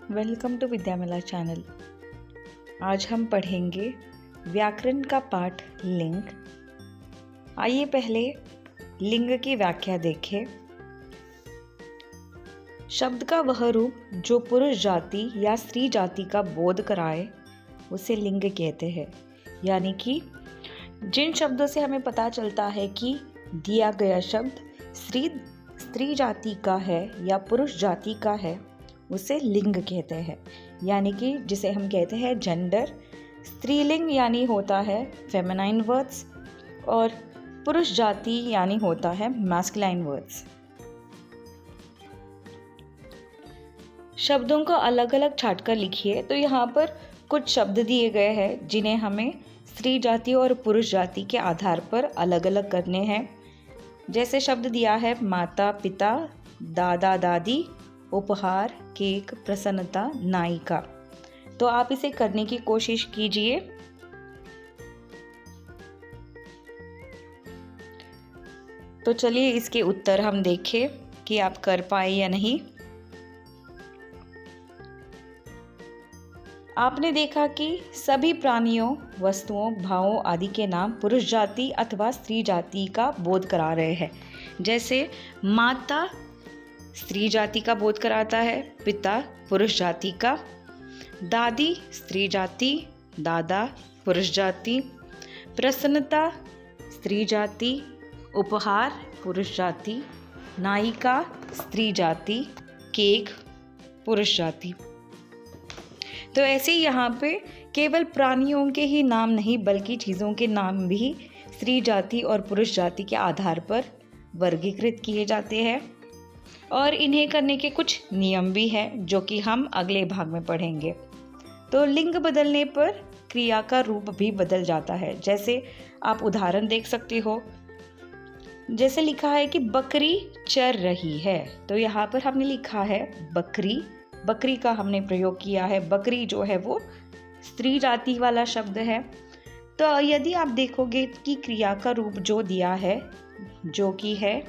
Welcome to विद्यामेला channel. आज हम पढ़ेंगे व्याकरण का पाठ लिंग। आइए पहले लिंग की व्याख्या देखें। शब्द का वह रूप जो पुरुष जाति या स्त्री जाति का बोध कराए उसे लिंग कहते हैं। यानी कि जिन शब्दों से हमें पता चलता है कि दिया गया शब्द स्त्री जाति का है या पुरुष जाति का है उसे लिंग कहते हैं। यानी कि जिसे हम कहते हैं जेंडर। स्त्रीलिंग यानी होता है फेमिनाइन वर्ड्स और पुरुष जाति यानी होता है मैस्कुलाइन वर्ड्स। शब्दों को अलग अलग छांट कर लिखिए। तो यहाँ पर कुछ शब्द दिए गए हैं जिन्हें हमें स्त्री जाति और पुरुष जाति के आधार पर अलग अलग करने हैं। जैसे शब्द दिया है माता पिता, दादा दादी, उपहार, केक, प्रसन्नता, नायिका। तो आप इसे करने की कोशिश कीजिए। तो चलिए इसके उत्तर हम देखें कि आप कर पाए या नहीं। आपने देखा कि सभी प्राणियों, वस्तुओं, भावों आदि के नाम पुरुष जाति अथवा स्त्री जाति का बोध करा रहे हैं। जैसे माता स्त्री जाति का बोध कराता है, पिता पुरुष जाति का, दादी स्त्री जाति, दादा पुरुष जाति, प्रसन्नता स्त्री जाति, उपहार पुरुष जाति, नायिका स्त्री जाति, केक पुरुष जाति। तो ऐसे यहाँ पे केवल प्राणियों के ही नाम नहीं बल्कि चीज़ों के नाम भी स्त्री जाति और पुरुष जाति के आधार पर वर्गीकृत किए जाते हैं और इन्हें करने के कुछ नियम भी हैं जो कि हम अगले भाग में पढ़ेंगे। तो लिंग बदलने पर क्रिया का रूप भी बदल जाता है। जैसे आप उदाहरण देख सकते हो। जैसे लिखा है कि बकरी चर रही है, तो यहाँ पर हमने लिखा है बकरी। बकरी का हमने प्रयोग किया है। बकरी जो है वो स्त्री जाति वाला शब्द है। तो यदि आप देखोगे कि क्रिया का रूप जो दिया है जो कि है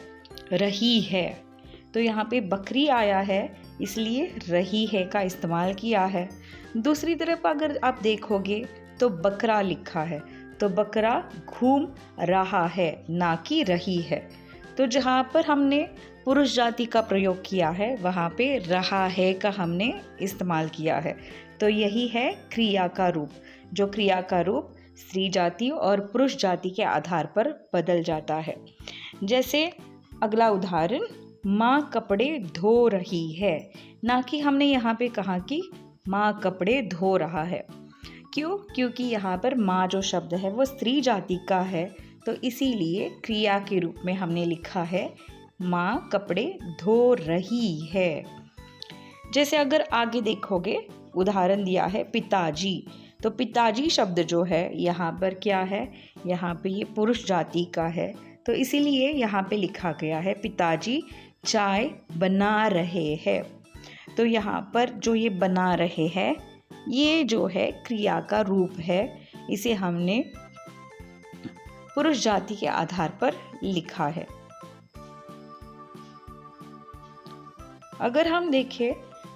रही है, तो यहाँ पे बकरी आया है इसलिए रही है का इस्तेमाल किया है। दूसरी तरफ अगर आप देखोगे तो बकरा लिखा है, तो बकरा घूम रहा है ना कि रही है। तो जहाँ पर हमने पुरुष जाति का प्रयोग किया है वहाँ पे रहा है का हमने इस्तेमाल किया है। तो यही है क्रिया का रूप, जो क्रिया का रूप स्त्री जाति और पुरुष जाति के आधार पर बदल जाता है। जैसे अगला उदाहरण, माँ कपड़े धो रही है, ना कि हमने यहाँ पे कहा कि माँ कपड़े धो रहा है। क्यों? क्योंकि यहाँ पर माँ जो शब्द है वो स्त्री जाति का है, तो इसीलिए क्रिया के रूप में हमने लिखा है माँ कपड़े धो रही है। जैसे अगर आगे देखोगे उदाहरण दिया है पिताजी, तो पिताजी शब्द जो है यहाँ पर क्या है, यहाँ पे ये पुरुष जाति का है, तो इसीलिए यहाँ पे लिखा गया है पिताजी चाय बना रहे हैं। तो यहाँ पर जो ये बना रहे हैं ये जो है क्रिया का रूप है, इसे हमने पुरुष जाति के आधार पर लिखा है। अगर हम देखें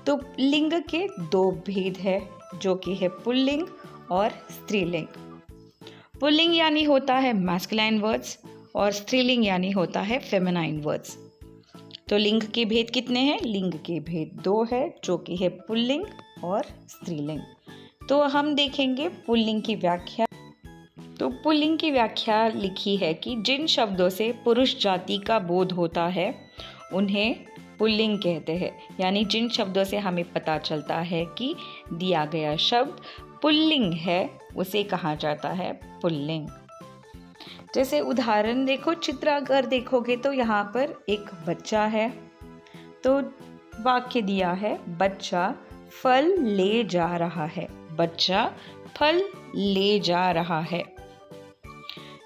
तो लिंग के दो भेद है जो कि है पुल्लिंग और स्त्रीलिंग। पुल्लिंग यानी होता है मैस्कुलाइन वर्ड्स और स्त्रीलिंग यानी होता है फेमिनाइन वर्ड्स। तो लिंग के भेद कितने हैं? लिंग के भेद दो है जो कि है पुल्लिंग और स्त्रीलिंग। तो हम देखेंगे पुल्लिंग की व्याख्या। तो पुल्लिंग की व्याख्या लिखी है कि जिन शब्दों से पुरुष जाति का बोध होता है उन्हें पुल्लिंग कहते हैं। यानी जिन शब्दों से हमें पता चलता है कि दिया गया शब्द पुल्लिंग है उसे कहा जाता है पुल्लिंग। जैसे उदाहरण देखो, चित्र अगर देखोगे तो यहाँ पर एक बच्चा है, तो वाक्य दिया है बच्चा फल ले जा रहा है। बच्चा फल ले जा रहा है।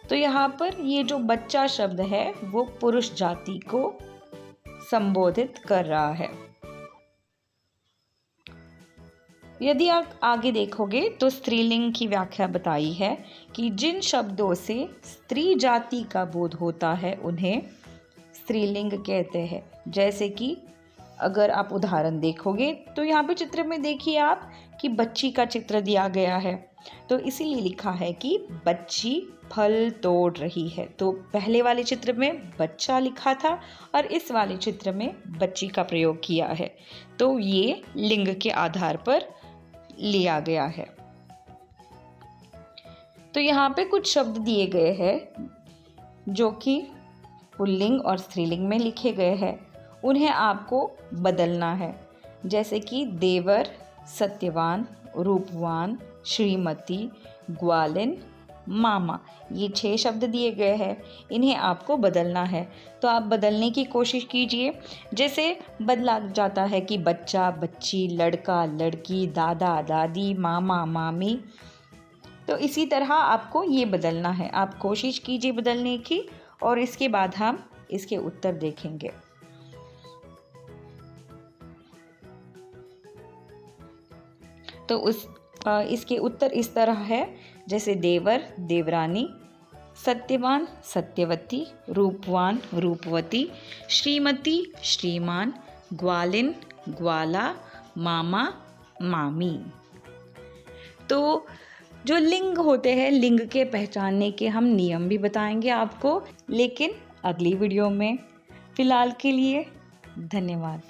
तो यहाँ पर ये जो बच्चा शब्द है वो पुरुष जाति को संबोधित कर रहा है। यदि आप आगे देखोगे तो स्त्रीलिंग की व्याख्या बताई है कि जिन शब्दों से स्त्री जाति का बोध होता है उन्हें स्त्रीलिंग कहते हैं। जैसे कि अगर आप उदाहरण देखोगे तो यहाँ पे चित्र में देखिए आप कि बच्ची का चित्र दिया गया है, तो इसीलिए लिखा है कि बच्ची फल तोड़ रही है। तो पहले वाले चित्र में बच्चा लिखा था और इस वाले चित्र में बच्ची का प्रयोग किया है, तो ये लिंग के आधार पर लिया गया है। तो यहाँ पे कुछ शब्द दिए गए हैं जो कि पुल्लिंग और स्त्रीलिंग में लिखे गए हैं, उन्हें आपको बदलना है। जैसे कि देवर, सत्यवान, रूपवान, श्रीमती, ग्वालिन, मामा, ये 6 शब्द दिए गए हैं, इन्हें आपको बदलना है। तो आप बदलने की कोशिश कीजिए। जैसे बदला जाता है कि बच्चा, बच्ची, लड़का, लड़की, दादा, दादी, मामा, मामी, तो इसी तरह आपको ये बदलना है। आप कोशिश कीजिए बदलने की और इसके बाद हम इसके उत्तर देखेंगे। तो इसके उत्तर इस तरह है, जैसे देवर, देवरानी, सत्यवान, सत्यवती, रूपवान, रूपवती, श्रीमती, श्रीमान, ग्वालिन, ग्वाला, मामा, मामी। तो जो लिंग होते हैं, लिंग के पहचानने के हम नियम भी बताएंगे आपको, लेकिन अगली वीडियो में। फिलहाल के लिए धन्यवाद।